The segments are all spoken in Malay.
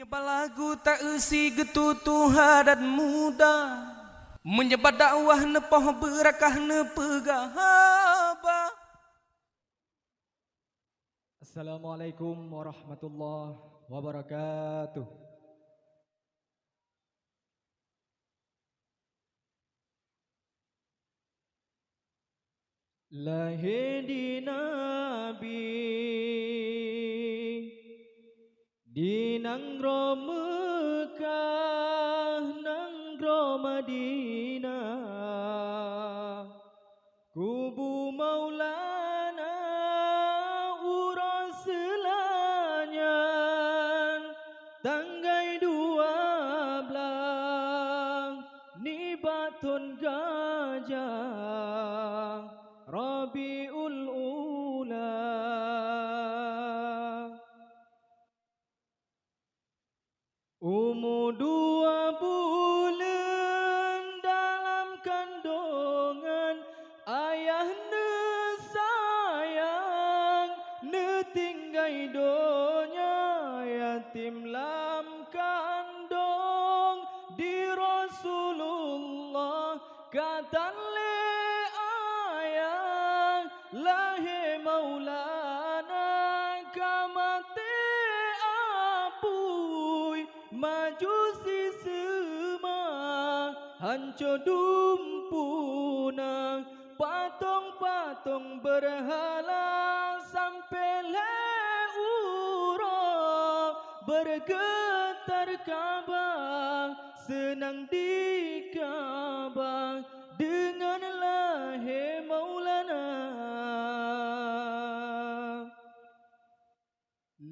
Menyebar lagu tak isi getutu hadat muda, menyebar dakwah nepoh berakah nepegahaba. Assalamualaikum warahmatullahi wabarakatuh. Lahir di Nabi di Nanggro Mekah, Nanggro Madinah, kubu Maulana uras selanyan, tanggai 12 ni batun gajah Rabiul Ula. Umur 2 bulan dalam kandungan, ayah ne sayang ne tinggai donya, yatim lam kandung di Rasulullah kata le ayah lahir Maulana kamate apui majusi semua hancur dumpunang patung-patung berhala sampai leuro bergetar Ka'bah, senang di Ka'bah dengan lahir Maulana.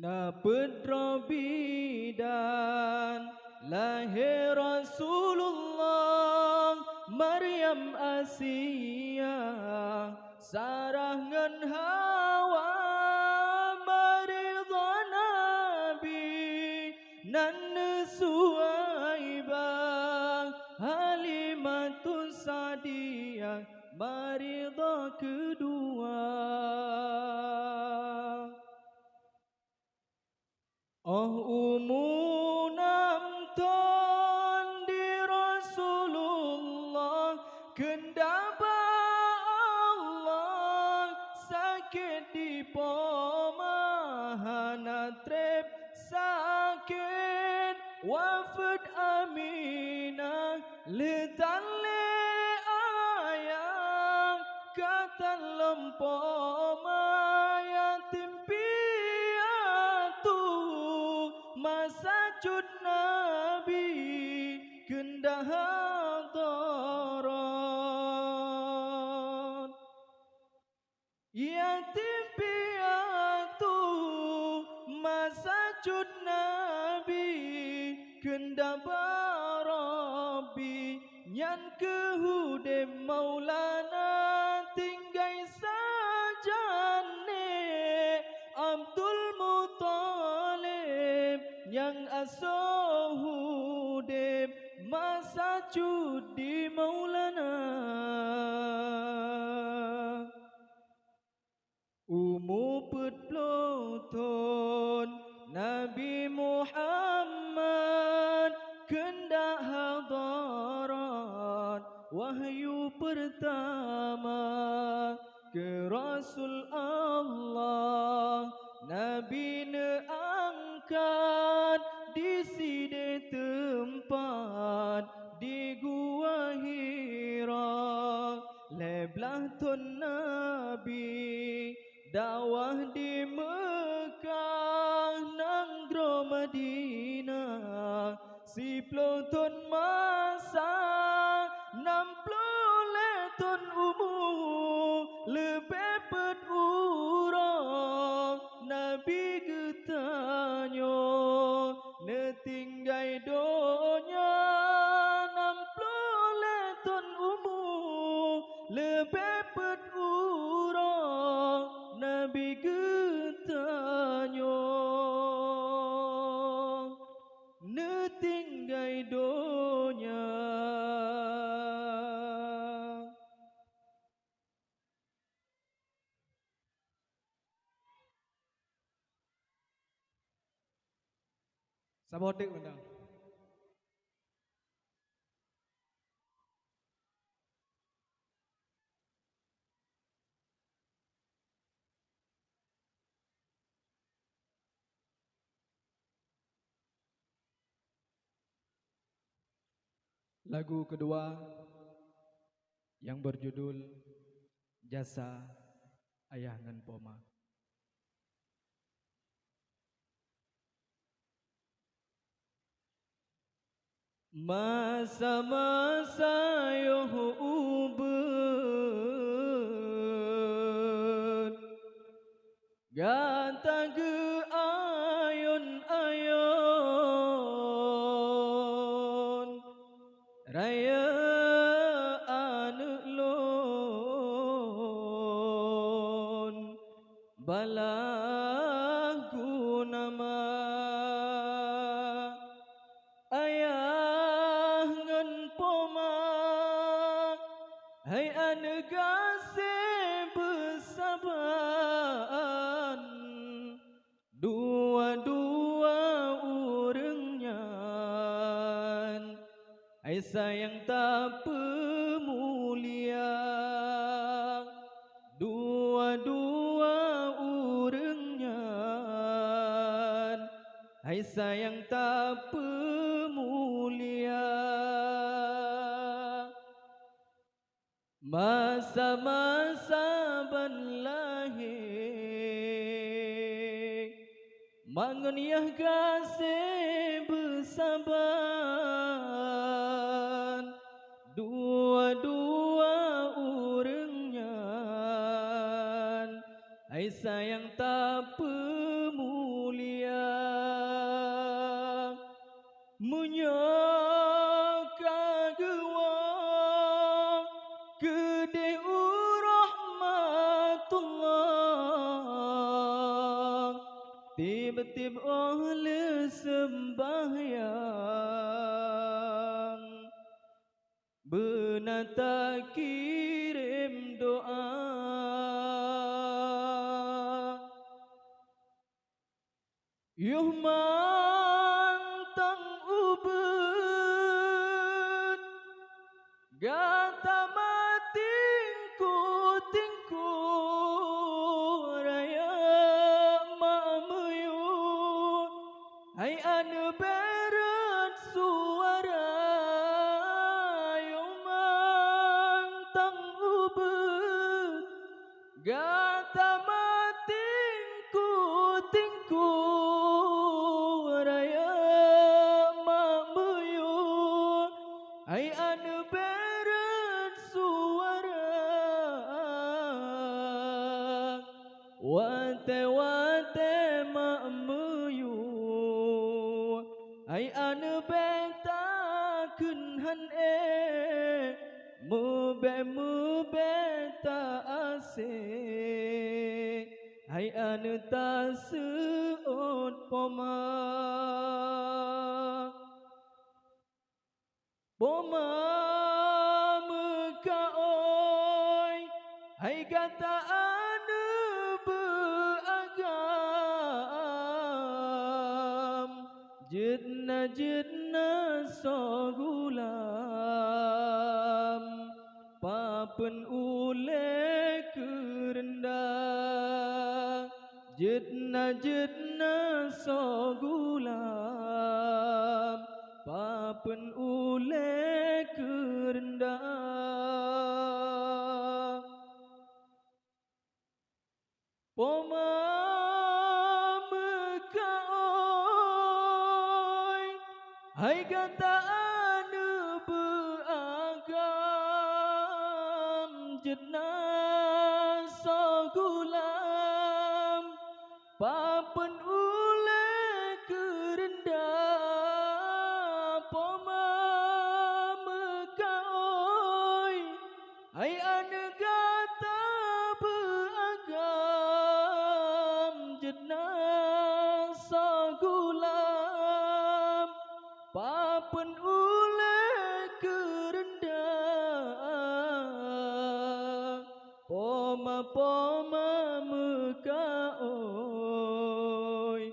Napedra bidan lahir Rasulullah, Maryam Asiyah Sarah ngan Hawa, maridha Nabi nan Suhaibah, Halimatun Sadiyah maridha kedua. Umur 6 tahun di Rasulullah, kendaba Allah sakit di pemahana trep sakit wafat Aminah letale ayam kata lempom yatim masajud Nabi kendah hadarat, yatim piatu masajud Nabi kendah barabi nyan kehude Maulana tinggai sajane Abdul Muttalib yang asohudib masa judi Maulana. Umur 40 tahun Nabi Muhammad kendak hadarat wahyu pertama ke Rasul Allah, Nabi ne angkat di side tempat di Gua Hira, leblah tun Nabi dakwah di Mekah, Nanggro Madinah, 10 tahun masa 60 tahun umur lebih berurang Nabi getanyo ne tinggai donya 60 tahun umur lebih berurang Nabi getanyo ne tinggai donya Sabotek bentang. Lagu kedua yang berjudul Jasa Ayah ngan Poma. Masa-masa yo ubet gata ge ayon-ayon raya anu lon balahu nama ayah ngan poma hai anegase besaban dua-dua urangnya ai sayang tak pemulia dua-dua urangnya ai sayang tak pemulia masa-masa ban lahir mangun yah gase besaban dua-dua urangnya ai sayang tak pemulia munyaka gewang gede rahmatullah tiba-tiba oleh sembahyang benata kirim doa yuh mantang ubet gata matingku tingku raya mamuyu hai anu berat suara yuh mantang ubet gata matingku tingku raya mamuyu hai anu berat suara wate-wate mamuyu hai anu beta kunhan mube ta asik hai anu ta seut poma poma muka oi hai kata anu beagam jedna sogulam papen ule kerendah jedna sogulam papen ule kerendah poma muka oi hai kata anu beagam jedna sogulam papen ule kerendah poma muka oi hai anu gata beagam jedna sogulam papen ule kerendah poma muka oi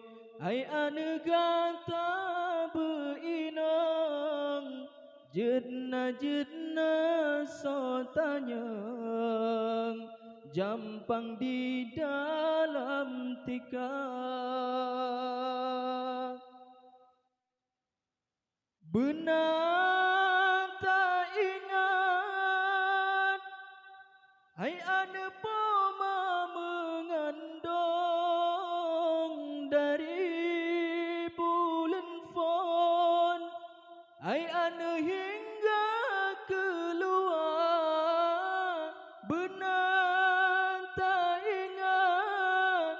hai anu gata Jedna sotanyang jampang di dalam tikar. Benar tak ingat hai ane poma mengandung dari bulan fon. Hai ane hingga keluar. Benar tak ingat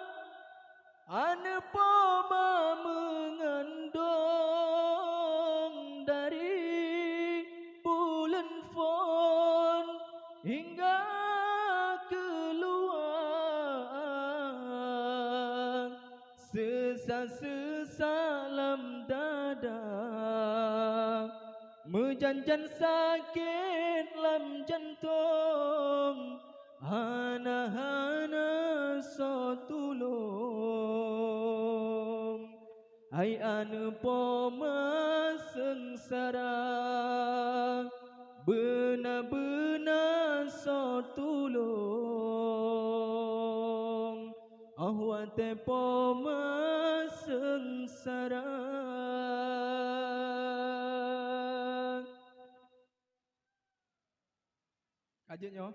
ane poma mengandung dari bulan fon hingga keluar. Sesak-sesak lam dada, menjanjan sakit lam jantung. Hana-hana so tulung hai ane poma sengsara. Benar-benar so tulung ahwate poma sengsara. Kajiannya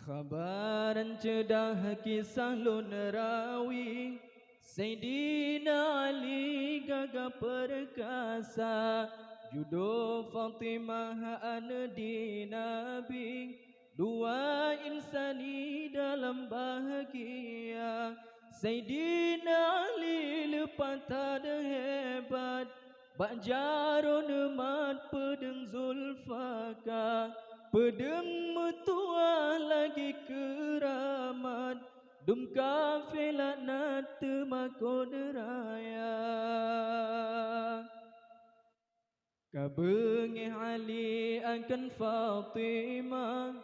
khabaran cedah kisah lun rawi Sayyidina Ali gagah perkasa. Judo Fatimah di Nabi, dua insani dalam bahagia. Sayyidina Ali lepas tak ada hebat, bak jarun mat pedeng Zulfaka. Pedeng metua lagi keramat, dum kafilah nat temakod raya. Kabengi Ali akan Fatimah,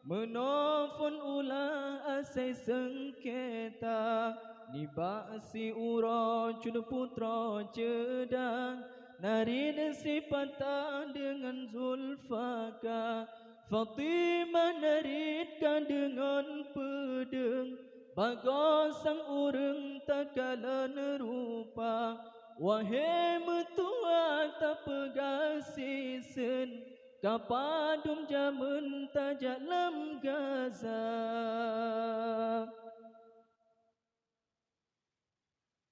menofon ulah asai sengketa. Nibasi uro cun putra cedang, narin sipata dengan Zulfaka. Fatimah naritkan dengan pedeng, bagos sang urang takalan rupa. Wahai metua tak pegasi sen, kapadum jamun tajak lam Gaza.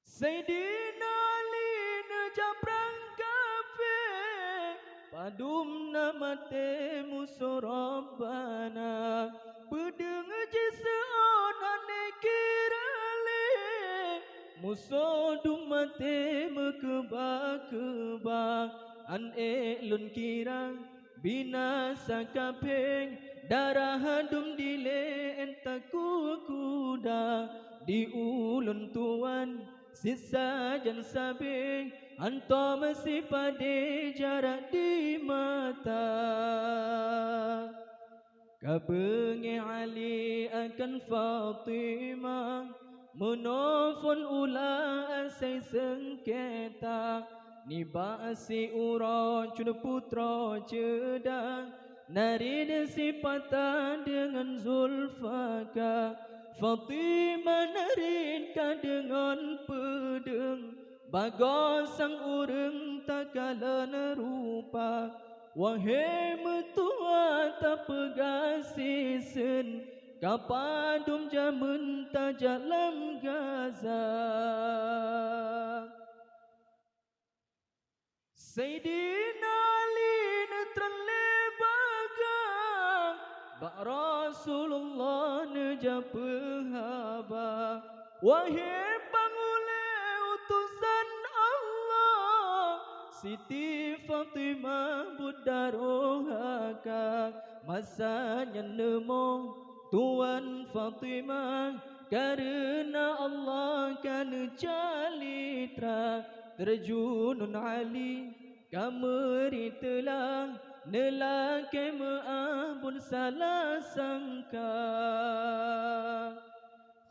Sayyidina Ali nejabrang kafir, padum namate musuh Rabbana. Pedeng jiseon ane kirale, musuh dumate mekeba-keba. An lun kira binasa kapeng, darah dum dile entaku kuda. Di ulun tuan sisa jan sabing, anto masih pade jarak di mata. Kabengi Ali akan Fatimah, menofon ulah asai sengketa. Nibasi uro cun putra cedang, narin sipata dengan Zulfaka. Fatimah narinkan dengan pedeng, bagos sang urang takalan rupa. Wahai metua tak pegasi sen, kapadum jamun tajak lam Gaza. Sayyidina Ali neterlebaga, bak Rasulullah neja pehaba. Wahai pangule utusan Allah, Siti Fatimah Buddha rohaka. Masanya nemo Tuan Fatimah, karena Allah kan jalin fitra terjunun ali kameri telah nelake meabun salah sangka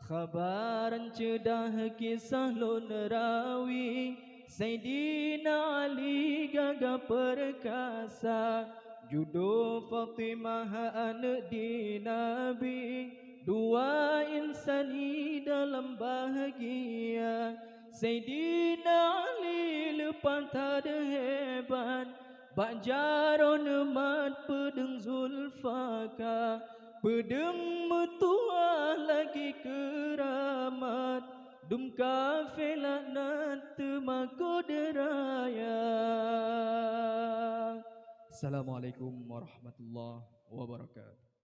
khabaran cedah kisah lon rawi Sayyidina Ali gagah perkasa Judo Fatimah anak di Nabi Dua insani dalam bahagia Sayyidina Ali lepas tak ada hebat Bak jaron mat pedeng Zulfaka Pedeng metua lagi keramat Dum kafilah nat temako deraya. Assalamualaikum warahmatullahi wabarakatuh.